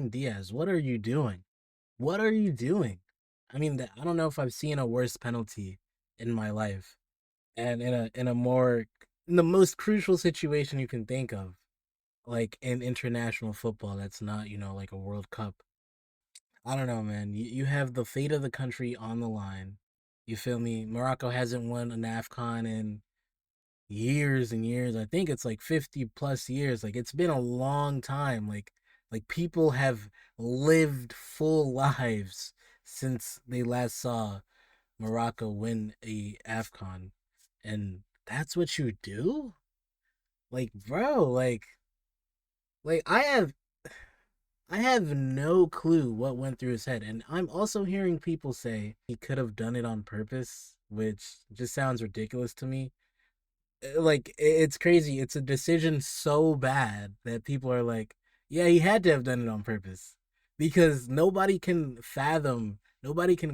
Diaz, what are you doing? What are you doing? I mean, I don't know if I've seen a worse penalty in my life, and in the most crucial situation you can think of, like in international football. That's not like a World Cup. I don't know, man. You have the fate of the country on the line. You feel me? Morocco hasn't won an AFCON in years and years. I think it's like 50 plus years. Like it's been a long time. Like people have lived full lives since they last saw Morocco win a AFCON. And that's what you do? Like, bro, like I have no clue what went through his head. And I'm also hearing people say he could have done it on purpose, which just sounds ridiculous to me. Like it's crazy. It's a decision so bad that people are like, yeah, he had to have done it on purpose because nobody can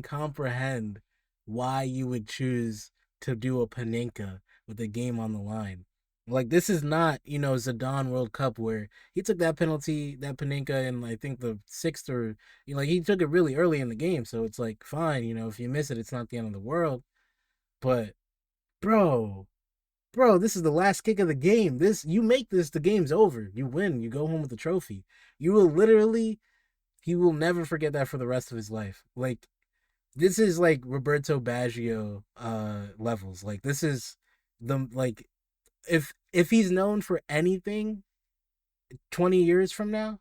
comprehend why you would choose to do a Panenka with the game on the line. Like this is not, Zidane World Cup where he took that penalty, that Panenka in I think the sixth or like he took it really early in the game, so it's like fine, if you miss it, it's not the end of the world. But bro, bro, this is the last kick of the game. This you make this, the game's over. You win. You go home with the trophy. You will literally, he will never forget that for the rest of his life. Like this is like Roberto Baggio levels. Like this is the like if he's known for anything 20 years from now,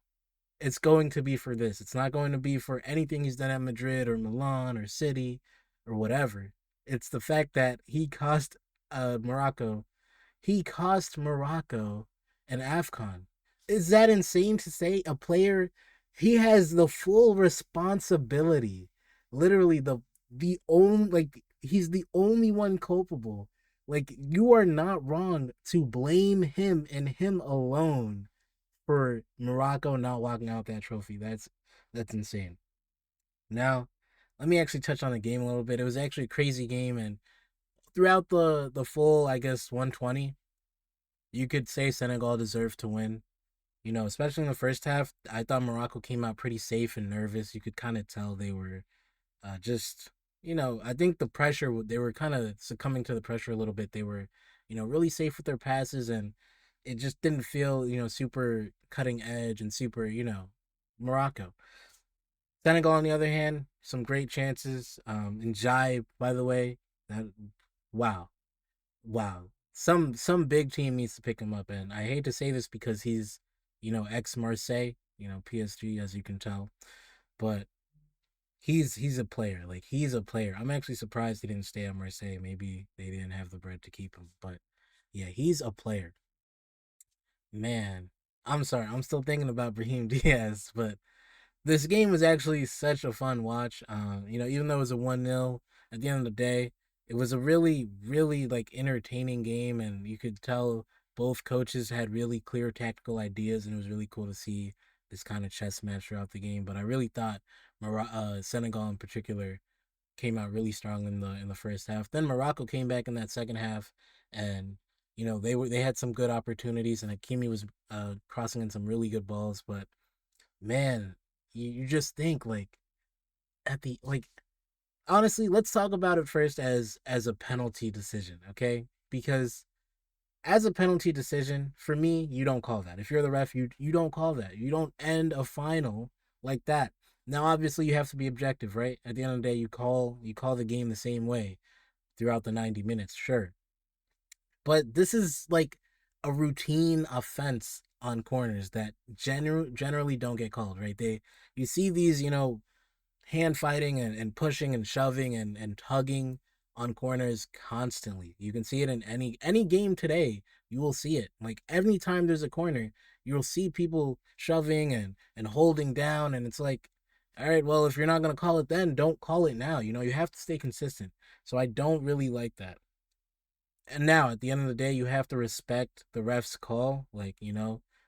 it's going to be for this. It's not going to be for anything he's done at Madrid or Milan or City or whatever. It's the fact that he cost Morocco an AFCON. Is that insane to say? A player, he has the full responsibility. Literally the only like he's the only one culpable. Like you are not wrong to blame him and him alone for Morocco not walking out that trophy. That's insane. Now, let me actually touch on the game a little bit. It was actually a crazy game, and throughout the full, I guess, 120, you could say Senegal deserved to win. Especially in the first half, I thought Morocco came out pretty safe and nervous. You could kind of tell they were just, I think the pressure, they were kind of succumbing to the pressure a little bit. They were, really safe with their passes, and it just didn't feel, super cutting edge and super, Morocco. Senegal, on the other hand, some great chances. And Jai, by the way, that wow, wow. Some big team needs to pick him up, and I hate to say this because he's, ex Marseille, PSG, as you can tell, but he's a player. Like he's a player. I'm actually surprised he didn't stay at Marseille. Maybe they didn't have the bread to keep him, but yeah, he's a player. Man, I'm sorry. I'm still thinking about Brahim Diaz, but this game was actually such a fun watch. Even though it was a 1-0, at the end of the day, it was a really, really like entertaining game, and you could tell both coaches had really clear tactical ideas, and it was really cool to see this kind of chess match throughout the game. But I really thought Senegal in particular came out really strong in the first half. Then Morocco came back in that second half, and they had some good opportunities, and Hakimi was crossing in some really good balls, but man, you just think like at the like honestly, let's talk about it first as a penalty decision, okay? Because as a penalty decision, for me, you don't call that. If you're the ref, you don't call that. You don't end a final like that. Now, obviously, you have to be objective, right? At the end of the day, you call the game the same way throughout the 90 minutes, sure. But this is like a routine offense on corners that generally don't get called, right? You see these, hand fighting and pushing and shoving and tugging on corners constantly. You can see it in any game today. You will see it. Like every time there's a corner, you'll see people shoving and holding down, and it's like, all right, well, if you're not gonna call it then, don't call it now. You have to stay consistent. So I don't really like that. And now at the end of the day, you have to respect the ref's call, like,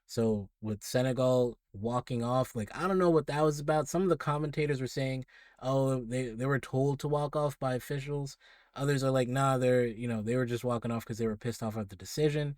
so with Senegal walking off, like I don't know what that was about. Some of the commentators were saying, oh, they were told to walk off by officials. Others are like, nah, they were just walking off because they were pissed off at the decision.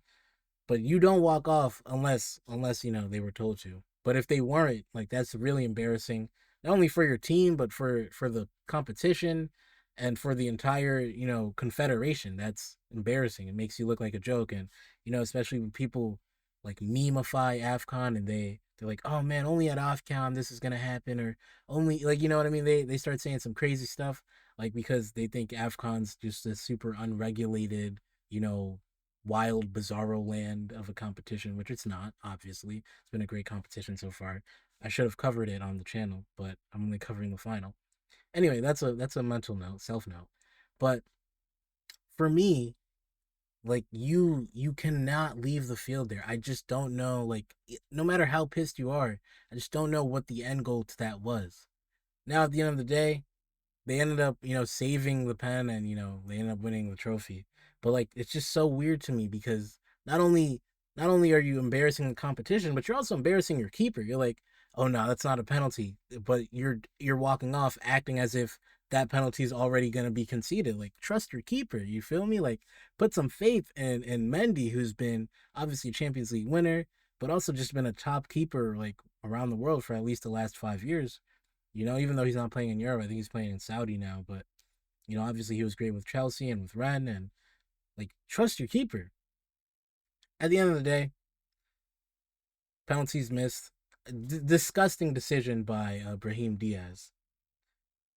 But you don't walk off unless they were told to. But if they weren't, like that's really embarrassing, not only for your team but for the competition and for the entire confederation. That's embarrassing. It makes you look like a joke, and especially when people like memeify AFCON and they're like, oh man, only at AFCON this is gonna happen, or only like what I mean. They start saying some crazy stuff like because they think AFCON's just a super unregulated, you know, wild, bizarro land of a competition, which it's not. Obviously, it's been a great competition so far. I should have covered it on the channel, but I'm only covering the final. Anyway, that's a mental note, self note. But for me, like you cannot leave the field there. I just don't know. Like no matter how pissed you are, I just don't know what the end goal to that was. Now at the end of the day, they ended up, saving the pen and, they ended up winning the trophy. But like it's just so weird to me because not only not only are you embarrassing the competition, but you're also embarrassing your keeper. You're like, "Oh no, that's not a penalty." But you're walking off acting as if that penalty is already going to be conceded. Like trust your keeper, you feel me? Like put some faith in Mendy, who's been obviously a Champions League winner, but also just been a top keeper like around the world for at least the last 5 years. Even though he's not playing in Europe, I think he's playing in Saudi now. But obviously he was great with Chelsea and with Rennes, and like trust your keeper. At the end of the day, penalties missed. Disgusting decision by Brahim Diaz.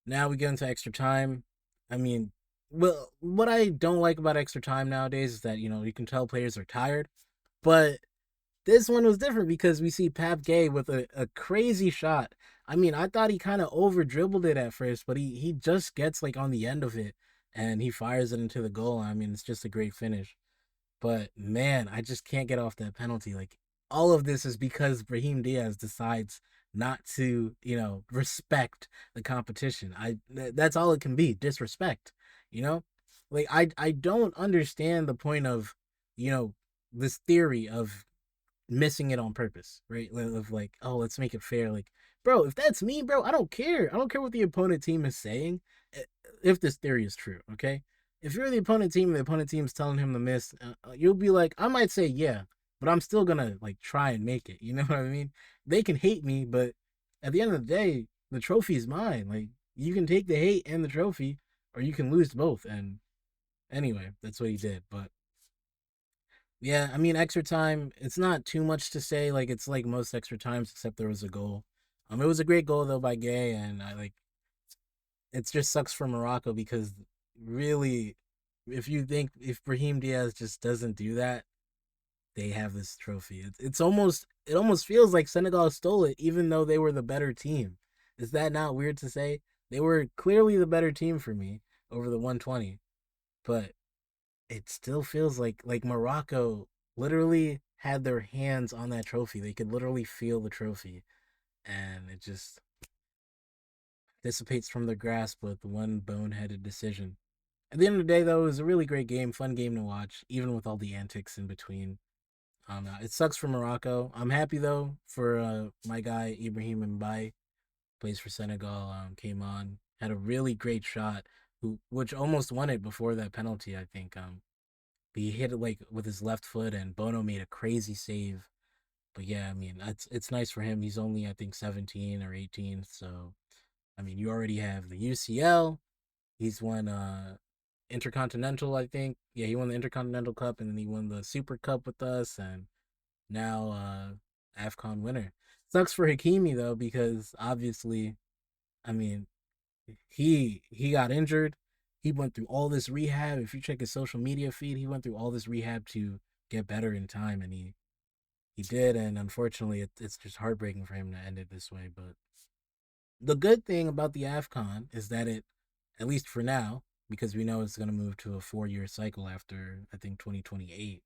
Now we get into extra time. I mean, well, what I don't like about extra time nowadays is that you can tell players are tired, but this one was different because we see Pap Gay with a crazy shot. I mean, I thought he kind of over dribbled it at first, but he just gets like on the end of it and he fires it into the goal. I mean, it's just a great finish. But man, I just can't get off that penalty. Like all of this is because Brahim Diaz decides not to, respect the competition. That's all it can be, disrespect, you know? Like I don't understand the point of, you know, this theory of missing it on purpose, right? Of like, oh, let's make it fair. Like, bro, if that's me, bro, I don't care. I don't care what the opponent team is saying. If this theory is true, okay? If you're the opponent team and the opponent team's telling him to miss, you'll be like, I might say yeah, but I'm still gonna like try and make it. You know what I mean? They can hate me, but at the end of the day, the trophy is mine. Like, you can take the hate and the trophy, or you can lose both. And anyway, that's what he did. But yeah, I mean, extra time, it's not too much to say. Like, it's like most extra times, except there was a goal. It was a great goal, though, by Gay. And I like, it just sucks for Morocco because really, if Brahim Diaz just doesn't do that, they have this trophy. It almost feels like Senegal stole it, even though they were the better team. Is that not weird to say? They were clearly the better team for me over the 120, but it still feels like Morocco literally had their hands on that trophy. They could literally feel the trophy, and it just dissipates from their grasp with one boneheaded decision. At the end of the day, though, it was a really great game, fun game to watch, even with all the antics in between. It sucks for Morocco. I'm happy though for my guy Ibrahim Mbaye, plays for Senegal. Came on, had a really great shot, which almost won it before that penalty. I think. He hit it like with his left foot, and Bono made a crazy save. But yeah, I mean, it's nice for him. He's only I think 17 or 18, so I mean, you already have the UCL. He's won Intercontinental, I think. Yeah, he won the Intercontinental Cup, and then he won the Super Cup with us, and now AFCON winner. Sucks for Hakimi though, because obviously, I mean, he got injured. He went through all this rehab. If you check his social media feed, he went through all this rehab to get better in time, and he did. And unfortunately, it's just heartbreaking for him to end it this way. But the good thing about the AFCON is that it, at least for now, because we know it's going to move to a 4 year cycle after I think 2028.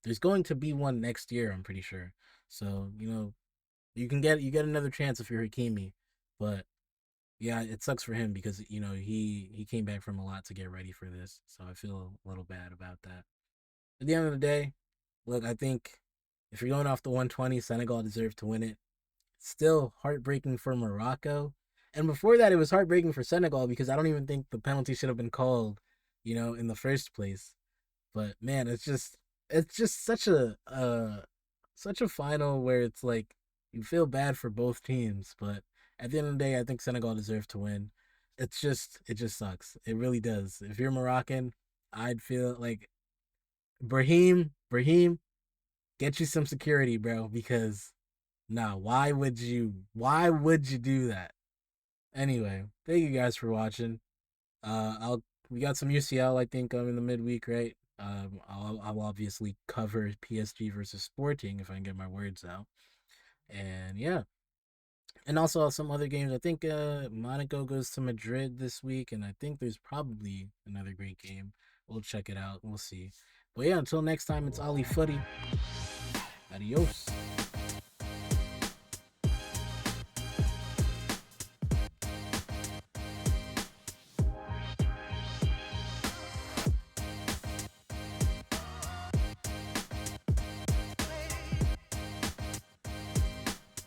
There's going to be one next year, I'm pretty sure. So you get another chance if you're Hakimi, but yeah, it sucks for him because he came back from a lot to get ready for this. So I feel a little bad about that. At the end of the day, look, I think if you're going off the 120, Senegal deserved to win it. Still heartbreaking for Morocco. And before that, it was heartbreaking for Senegal because I don't even think the penalty should have been called, in the first place. But man, it's just such a final where it's like You feel bad for both teams, but at the end of the day, I think Senegal deserved to win. It just sucks. It really does. If you're Moroccan, I'd feel like Brahim, get you some security, bro, because nah, why would you do that? Anyway, thank you guys for watching. I'll we got some UCL I think in the midweek, right? I'll obviously cover PSG versus Sporting if I can get my words out. And yeah, and also some other games. I think Monaco goes to Madrid this week, and I think there's probably another great game. We'll check it out. We'll see. But yeah, until next time, it's Ali Footy. Adios.